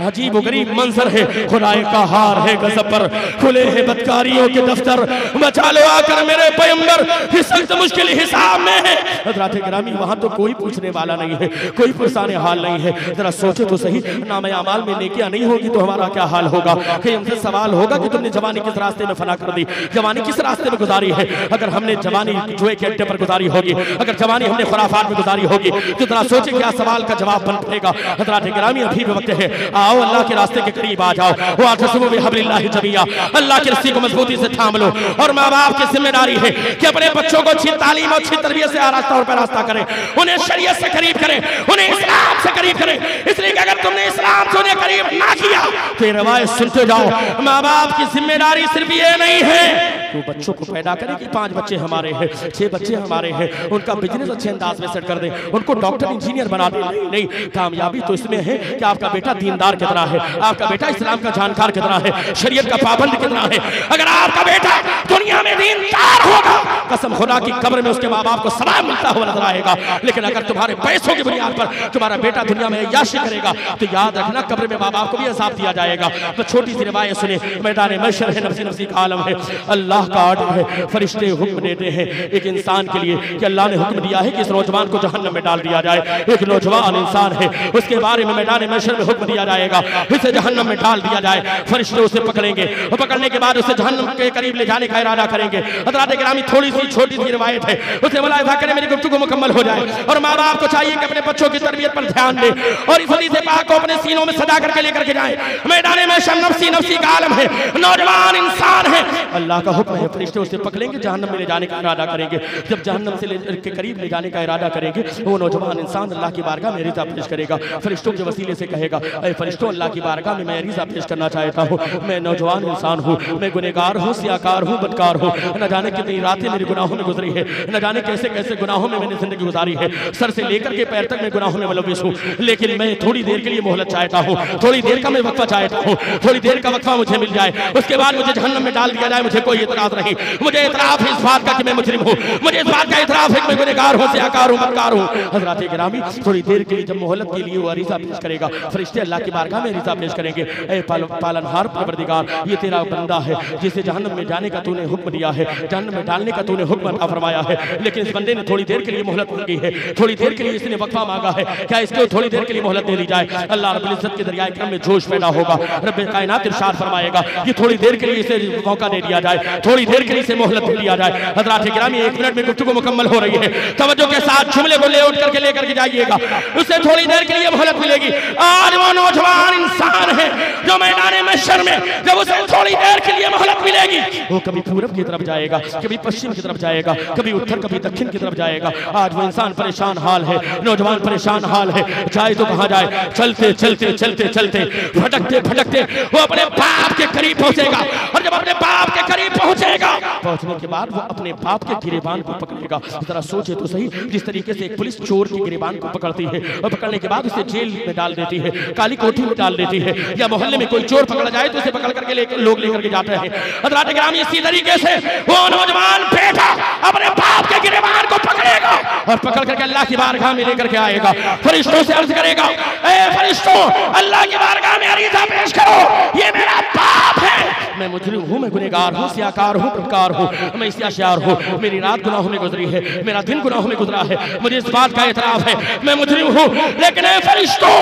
अजीब व गरीब मंजर है। खुदाए का हार है गज़ब पर, खुले हैं बदकारियों के दफ्तर। बचा लो आकर मेरे पैगंबर, इस सख्त मुश्किल हिसाब में है। हज़रात गिरामी, वहाँ तो कोई पूछने वाला नहीं है, कोई पुरसाने हाल नहीं है। जरा सोचे तो सही, नामे अमाल में नेकियां नहीं होगी तो हमारा क्या हाल होगा। कहीं हमसे सवाल होगा कि तुमने जवानी किस रास्ते में फना कर दी, जवानी किस रास्ते में गुजारी है। अगर हमने जवानी जुए के अड्डे पर गुजारी होगी, अगर जवानी हमने खुराफात में गुजारी होगी, तो जरा सोचे क्या सवाल का जवाब बन पड़ेगा। हज़रात गिरामी, अभी भी वक्त है, आओ अल्लाह के रास्ते के करीब आ जाओ। वो आतसिमू बिहब्लिल्लाहि जमीआ, अल्लाह की रस्सी को मजबूती से थाम लो। और माँ बाप की जिम्मेदारी है कि अपने बच्चों को अच्छी तालीम और अच्छी तरबियत से आरास्ता और पैरास्ता करें, उन्हें शरीयत से करीब करें, उन्हें इस्लाम से करीब करें। इसलिए कि अगर तुमने इस्लाम से उन्हें करीब ना किया तो ये रवायत सुनते जाओ। माँ बाप की जिम्मेदारी सिर्फ ये नहीं है कि वो बच्चों को पैदा करें कि 5 बच्चे हमारे हैं, 6 बच्चे हमारे हैं, उनका बिजनेस अच्छे अंदाज में सेट कर दें, उनको डॉक्टर इंजीनियर बना दें। नहीं, कामयाबी तो इसमें है कि आपका बेटा दीनदार कितना है, आपका बेटा इस्लाम का जानकार कितना है, शरीयत का पाबंद कितना है। अगर आपका बेटा दुनिया में दीनदार होगा, कसम खुदा की कब्र में उसके माँ बाप को सलाम मिलता हुआ नजर आएगा। लेकिन अगर तुम्हारे पैसों की बुनियाद पर तुम्हारा बेटा दुनिया में याशी करेगा तो याद रखना कब्र में माँ बाप को भी हिसाब दिया जाएगा। तो छोटी सी रिवायत सुने, मैदान महशर है, नफ्सी नफ्सी का आलम है, अल्लाह का आर्डर है, फरिश्ते हुक्म देते हैं एक इंसान के लिए कि अल्लाह ने हुक्म दिया है कि इस नौजवान को जहन्नम में डाल दिया जाए। एक नौजवान इंसान है, उसके बारे में मैदान महशर में हुक्म दिया जाएगा, इसे जहन्नम में डाल दिया जाए। फरिश्ते उसे पकड़ेंगे और पकड़ने के बाद उसे जहन्नम के करीब ले जाने का इरादा करेंगे। हज़रात गिरामी, थोड़ी सी छोटी सी रिवायत है, उसे मुलाहिज़ा करें, मेरी गुफ्तगू मुकम्मल हो जाए। और माँ बाप को चाहिए कि अपने बच्चों की तरबियत पर ध्यान दें और इस हदीस पाक को अपने सीनों में सजा करके लेकर के जाएं। मैदान महशर नफ्सी नफ्सी का आलम है, नौजवान इंसान है, अल्लाह का हुक्म है, फरिश्ते उसे पकड़ेंगे, जहन्नम में ले जाने का इरादा करेंगे। जब जहन्नम से के करीब ले जाने का इरादा करेंगे, वो नौजवान इंसान अल्लाह की बारगाह में रिज़ा पेश करेगा। फरिश्तों के वसीले से कहेगा, ऐ फरिश्तों, अल्लाह की बारगाह में मैं रिज़ा पेश करना चाहता हूँ। मैं नौजवान इंसान हूँ, मैं गुनहगार हूँ, सियाकार हूँ, बदकार हूँ। न जाने कितनी रातें मेरे गुनाहों में गुजरी है, न जाने कैसे कैसे गुनाहों में मैंने जिंदगी गुजारी है, सर से लेकर के पैर तक मैं गुनाहों में मुलव्विस हूँ। लेकिन मैं थोड़ी देर के लिए मोहलत चाहता हूँ, थोड़ी देर का मैं वक्फा चाहता हूँ, थोड़ी देर का वक्फा मुझे मिल जाए, उसके बाद मुझे जहन्नम में डाल दिया जाए, मुझे कोई इतराज नहीं। मुझे इतराफ है इस बात का कि मैं मुजरिम हूँ, मुझे इस बात का इतराफ है कि मैं गुनहगार हूँ, सियाकार हूँ, बदकार हूँ। हज़रात गिरामी, थोड़ी देर के लिए जब मोहलत के लिए वो अरीज़ा पेश करेगा, फरिश्ते अल्लाह की बारगाह में अरीज़ा पेश करेंगे, ऐ पालनहार परवरदिगार, ये तेरा बंदा है जिसे जहन्नम में जाने का तूने हुक्म दिया है, जहन्नम में डालने का तूने हुक्म अता फरमाया है। लेकिन इस बंदे ने थोड़ी देर के लिए मोहलत मांगी है, थोड़ी देर के लिए इसने वक्फा मांगा है, क्या इसको थोड़ी देर के लिए मोहलत दे दी जाए? अल्लाह रब्बुल इज्जत के दरियाए करम में जोश पैदा होगा, रब्बे कायनात इरशाद फरमाएगा कि थोड़ी देर के लिए इसे मौका दे दिया जाए, थोड़ी देर के लिए इसे मोहलत दे दिया जाए। हज़रात गिरामी, 1 मिनट में गुफ्तगू मुकम्मल हो रही है, तवज्जो के साथ जुमले को ले उठ करके लेकर के जाइएगा, उसे थोड़ी देर के लिए मोहलत मिलेगी। आज वो नौजवान इंसान है जो मैदान महशर में जब उसे थोड़ी देर के लिए मोहलत मिले मिलेगी। वो कभी पूरब की तरफ जाएगा, कभी पश्चिम की तरफ जाएगा, कभी उत्तर कभी दक्षिण की तरफ जाएगा। आज वो इंसान परेशान हाल है, नौजवान परेशान हाल है, जाए तो कहाँ जाए। चलते चलते चलते चलते भटकते भटकते वो अपने बाप के करीब पहुंचेगा, और जब अपने बाप के करीब पहुंचेगा, पहुंचने के बाद वो अपने बाप के गिरेबान को पकड़ेगा। जरा सोचे तो सही, जिस तरीके से एक पुलिस चोर के गिरेबान को पकड़ती है और पकड़ने के बाद उसे जेल में डाल देती है, काली कोठी में डाल देती है, या मोहल्ले में कोई चोर पकड़ा जाए तो उसे पकड़ करके लोग लेकर के जाते हैं। हज़रात गिरामी इसी तरीके से वो नौजवान बेटा अपने बाप के गिरेबान को पकड़ेगा और पकड़ करके अल्लाह की बारगाह में लेकर के आएगा। फरिश्तों से अर्ज करेगा, ए फरिश्तों, अल्लाह की बारगाह में अरीज़ा पेश करो, ये मेरा बाप है, मैं मुजरिम हूँ, मैं गुनहगार हूँ, सियाकार हूँ, बदकार हूँ, मैं इस्याशार हूँ, मेरी रात गुनाहों में गुजरी है, मेरा दिन गुनाहों में गुजरा है, मुझे इस बात का एतराफ़ है, मैं मुजरिम हूँ। लेकिन ए फरिश्तों,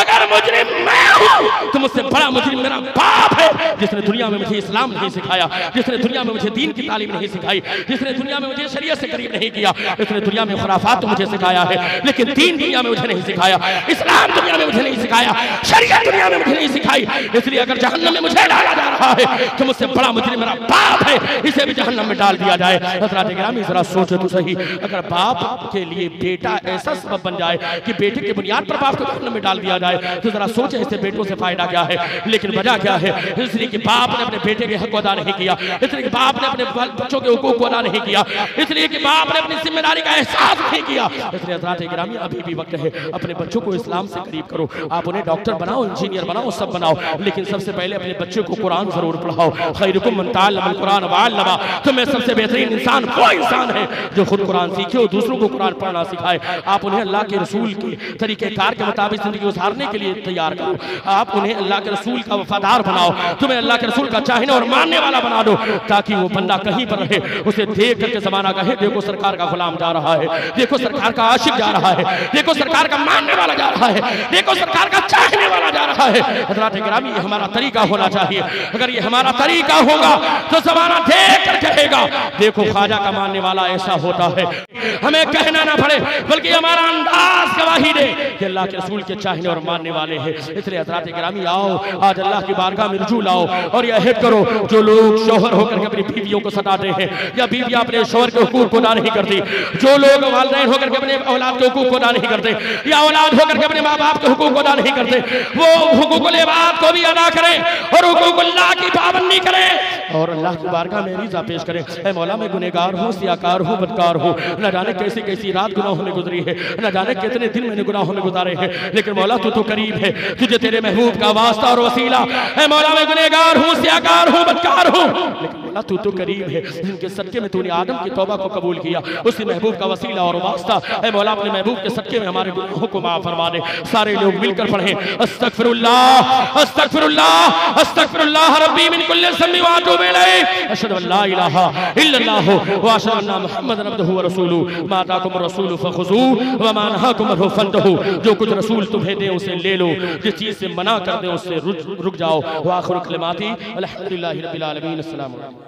अगर मुजरिम मैं हूँ तो मुझसे बड़ा मुजरिम मेरा बाप है, जिसने दुनिया में मुझे इस्लाम नहीं सिखाया, जिसने दुनिया में मुझे दीन की तालीम नहीं सिखाई, जिसने दुनिया में मुझे शरीयत से करीब नहीं किया, जिसने दुनिया में खुराफात तो मुझे सिखाया है, लेकिन दीन दुनिया में मुझे नहीं सिखाया, इस्लाम दुनिया में मुझे नहीं सिखाया, शरीयत दुनिया में मुझे नहीं सिखाई। इसलिए अगर जहन्नम में मुझे डाला जा रहा है तो मुझसे बड़ा मुजरिम मेरा बाप है, इसे भी जहन्नम में डाल दिया जाए। हज़रात गिरामी जरा सोचो तो सही, अगर बाप के लिए बेटा ऐसा सबब बन जाए कि बेटे की बुनियाद पर बाप को जहन्नम में डाल दिया जाए, तो जरा सोचे इससे बेटों से फायदा क्या है। लेकिन वजह क्या है? इसलिए कि बाप ने अपने बेटे के हक को अदा नहीं किया, इसलिए कि बाप ने अपने बच्चों के हुकूक को अदा नहीं किया, इसलिए कि बाप ने अपनी जिम्मेदारी का एहसास नहीं किया। इसलिए हज़रात गिरामी अभी भी वक्त है, अपने बच्चों को इस्लाम से करीब करो। आप उन्हें डॉक्टर बनाओ, इंजीनियर बनाओ, सब बनाओ, लेकिन सबसे पहले अपने बच्चों को कुरान जरूर पढ़ाओ। खैरुकुम मन तअल्लमल कुरान व अल्लमा, तो में सबसे बेहतरीन इंसान वो इंसान है जो खुद कुरान सीखे और दूसरों को कुरान पढ़ना सिखाए। आप उन्हें अल्लाह के रसूल के तरीके कार के मुताबिक जिंदगी गुजारने के लिए तैयार करो। आप उन्हें अल्लाह के रसूल का वफादार बनाओ, तुम्हें अल्लाह के रसूल का चाहने और मानने वाला बना दो, ताकि वो बंदा कहीं पर रहे, उसे देख करके ज़माना कहे, देखो सरकार का गुलाम जा रहा है, देखो सरकार का आशिक जा रहा है, देखो सरकार का मानने वाला जा रहा है, देखो सरकार का चाहने वाला जा रहा है। हज़रात गिरामी, ये हमारा तरीका होना चाहिए। अगर ये हमारा तरीका होगा तो ज़माना देख कर कहेगा, देखो ख्वाजा का मानने वाला ऐसा होता है। हमें कहना ना पड़े, बल्कि हमारा अंदाज गवाही दे कि अल्लाह के रसूल के चाहने और मानने वाले हैं। इसलिए हज़रात गिरामी, आओ आज अल्लाह की बारगाह में रुजू लाओ और यह हित करो, जो लोग शौहर होकर के अपनी बीवियों को सताते हैं, या बीवियां अपने शौहर के हुकूक को अदा नहीं करती, जो लोग वालिदैन होकर के अपने औलाद के हुकूक को अदा नहीं करते, या औलाद होकर के अपने माँ बाप के हुकूक को अदा नहीं करते, वो हुकूकुल इबाद को भी अदा करें और हुकूकुल्लाह की पाबंदी करें और अल्लाह की बारगाह में रिज़ा पेश करें। ऐ मौला, मैं गुनहगार हूँ, सियाकार हूँ, बदकार हूँ, न जाने कैसी कैसी रात गुनाहों में गुजरी है, न जाने कितने दिन मैंने गुनाहों में गुजारे हैं, लेकिन मौला तू तो करीब है, तुझे तेरे महबूब का वास्ता और वसीला। ऐ मौला, मैं गुनहगार हूँ, सियाकार हूँ, बदकार हूँ, लेकिन मौला तू तो करीब है, जिनके सदके में तूने आदम की तौबा को कबूल किया, उसी महबूब का वसीला और वास्ता। ऐ मौला, अपने महबूब के सदके में हमारे गुनाहों को माफ फरमा दे। सारे लोग मिलकर पढ़ें, अस्तगफिरुल्लाह अस्तगफिरुल्लाह अस्तगफिरुल्लाह रब्बी मिन कुल्लि ज़म्बि व अतूबु इलैहि, अशहदु अल्ला इलाहा इल्लल्लाह व अशहदु अन्ना मुहम्मदन अब्दुहु व रसूलुहु, मा अताकुम रसूलु फखुज़ूहु व मा नहाकुम अन्हु फंतहू। जो कुछ रसूल तुम्हें दे उसे ले लो, जिस चीज से मना कर दे उससे रुक जाओ। व आखिरु कलिमाती अल्हम्दुलिल्लाहि रब्बिल आलमीन। अस्सलामु अलैकुम।